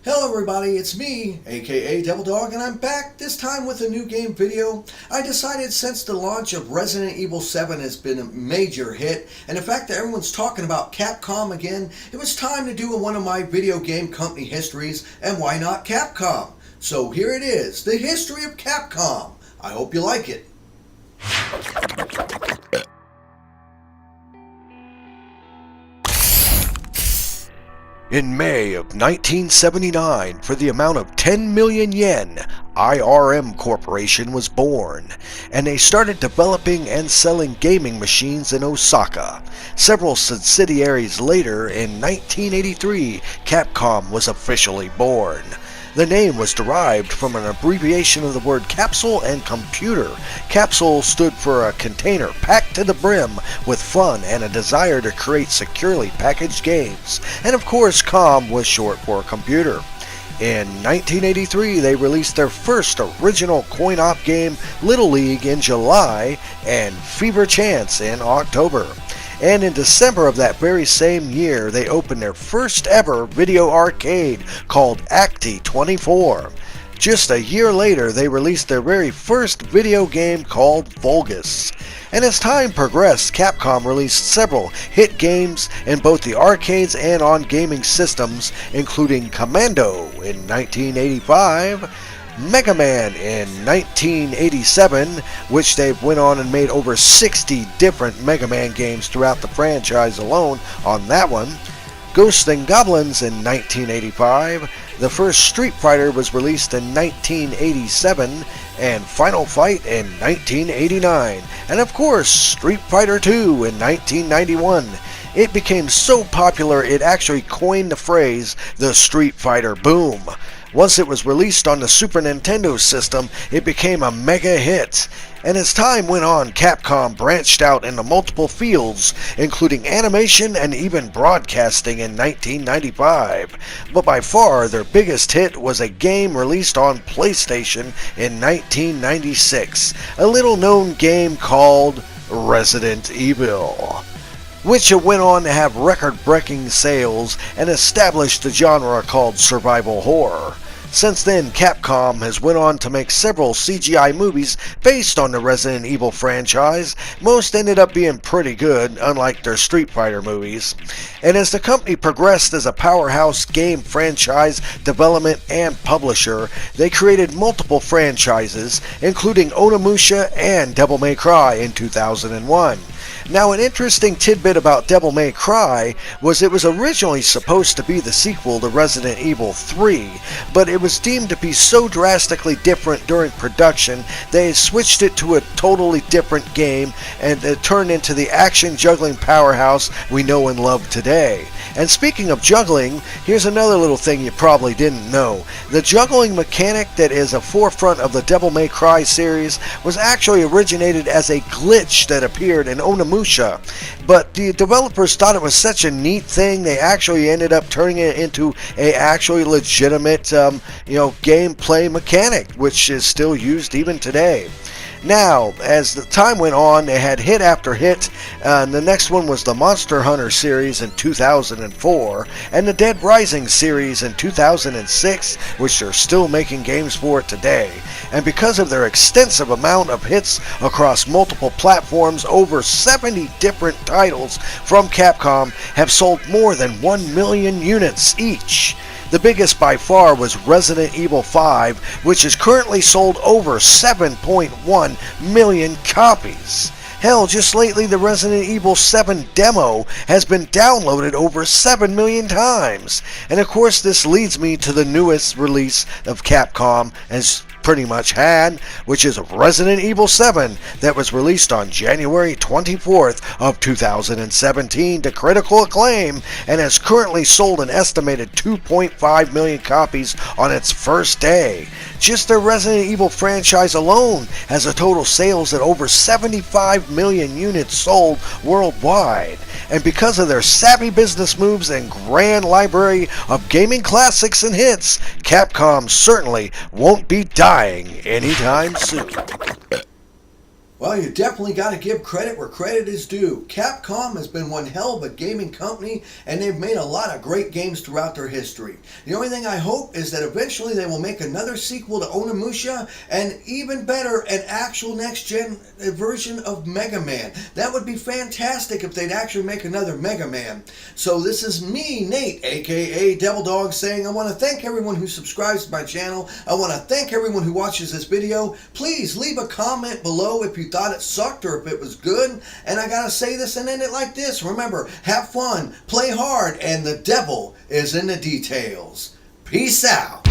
Hello everybody, it's me, aka Devil Dog, and I'm back, this time with a new game video. I decided since the launch of Resident Evil 7 has been a major hit, and the fact that everyone's talking about Capcom again, it was time to do one of my video game company histories, and why not Capcom? So here it is, the history of Capcom. I hope you like it. In May of 1979, for the amount of 10 million yen, IRM Corporation was born, and they started developing and selling gaming machines in Osaka. Several subsidiaries later, in 1983, Capcom was officially born. The name was derived from an abbreviation of the word capsule and computer. Capsule stood for a container packed to the brim with fun and a desire to create securely packaged games. And of course, COM was short for computer. In 1983, they released their first original coin-op game, Little League, in July, and Fever Chance in October. And in December of that very same year, they opened their first ever video arcade called Acti 24. Just a year later, they released their very first video game called Vulgus. And as time progressed, Capcom released several hit games in both the arcades and on gaming systems, including Commando in 1985, Mega Man in 1987, which they went on and made over 60 different Mega Man games throughout the franchise alone on that one. Ghosts and Goblins in 1985, the first Street Fighter was released in 1987, and Final Fight in 1989, and of course Street Fighter II in 1991. It became so popular it actually coined the phrase, the Street Fighter boom. Once it was released on the Super Nintendo system, it became a mega hit. And as time went on, Capcom branched out into multiple fields, including animation and even broadcasting in 1995. But by far, their biggest hit was a game released on PlayStation in 1996, a little-known game called Resident Evil, which went on to have record-breaking sales and established the genre called survival horror. Since then, Capcom has went on to make several CGI movies based on the Resident Evil franchise. Most ended up being pretty good, unlike their Street Fighter movies. And as the company progressed as a powerhouse game franchise development and publisher, they created multiple franchises, including Onimusha and Devil May Cry in 2001. Now, an interesting tidbit about Devil May Cry was it was originally supposed to be the sequel to Resident Evil 3, but it was deemed to be so drastically different during production, they switched it to a totally different game, and it turned into the action juggling powerhouse we know and love today. And speaking of juggling, here's another little thing you probably didn't know. The juggling mechanic that is a forefront of the Devil May Cry series was actually originated as a glitch that appeared in Onimusha, but the developers thought it was such a neat thing they actually ended up turning it into a actually legitimate gameplay mechanic, which is still used even today. Now, as the time went on, they had hit after hit. The next one was the Monster Hunter series in 2004, and the Dead Rising series in 2006, which they're still making games for today. And because of their extensive amount of hits across multiple platforms, over 70 different titles from Capcom have sold more than 1 million units each. The biggest by far was Resident Evil 5, which is currently sold over 7.1 million copies. Hell, just lately the Resident Evil 7 demo has been downloaded over 7 million times. And of course this leads me to the newest release of Capcom as pretty much had, which is Resident Evil 7 that was released on January 24th of 2017 to critical acclaim and has currently sold an estimated 2.5 million copies on its first day. Just their Resident Evil franchise alone has a total sales at over 75 million units sold worldwide. And because of their savvy business moves and grand library of gaming classics and hits, Capcom certainly won't be dying anytime soon. Well, you definitely got to give credit where credit is due. Capcom has been one hell of a gaming company, and they've made a lot of great games throughout their history. The only thing I hope is that eventually they will make another sequel to Onimusha, and even better, an actual next-gen version of Mega Man. That would be fantastic if they'd actually make another Mega Man. So this is me, Nate, aka Devil Dog, saying I want to thank everyone who subscribes to my channel. I want to thank everyone who watches this video. Please leave a comment below if you thought it sucked or if it was good. And I gotta say this and end it like this. Remember, have fun, play hard, and the devil is in the details. Peace out.